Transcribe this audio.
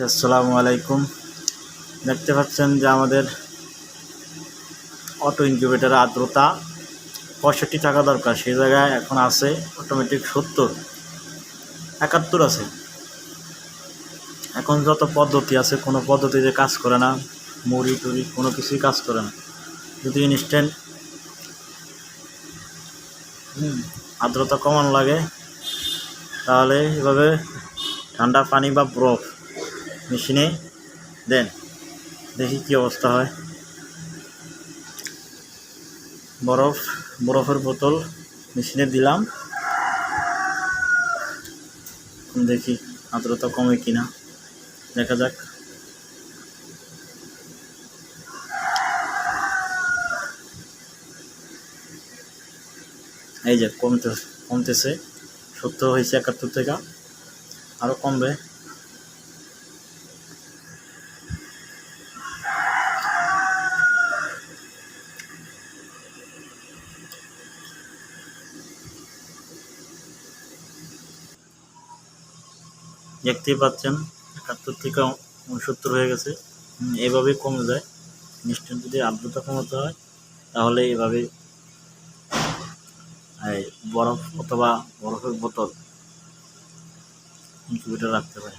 আসসালামু আলাইকুম। দেখতে পাচ্ছেন যে আমাদের অটো ইনকিউবেটরের আর্দ্রতা 65 টাকা দরকার, সেই জায়গায় এখন আছে অটোমেটিক 70-71 আছে। এখন যত পদ্ধতি আছে কোনো পদ্ধতিতে কাজ করে না, মুড়ি টুড়ি কোনো কিছুই কাজ করে না। যদি ইনস্ট্যান্ট আর্দ্রতা কমানো লাগে তাহলে এভাবে ঠান্ডা পানি বা বরফ মেশিনে দেন, দেখি কী অবস্থা হয়। বরফের বোতল মেশিনে দিলাম, দেখি আর্দ্রতা কমে কিনা, দেখা যাক। এই যে কমতেছে, 70 হয়েছে 71 থেকে, আরও কমবে। দেখতেই পাচ্ছেন 71 থেকে 69 হয়ে গেছে। এভাবেই কমে যায়। ইনস্ট্যান্ট যদি আর্দ্রতা কমাতে হয় তাহলে এভাবে বরফ অথবা বরফের বোতল ইনকিউবেটর রাখতে পারে।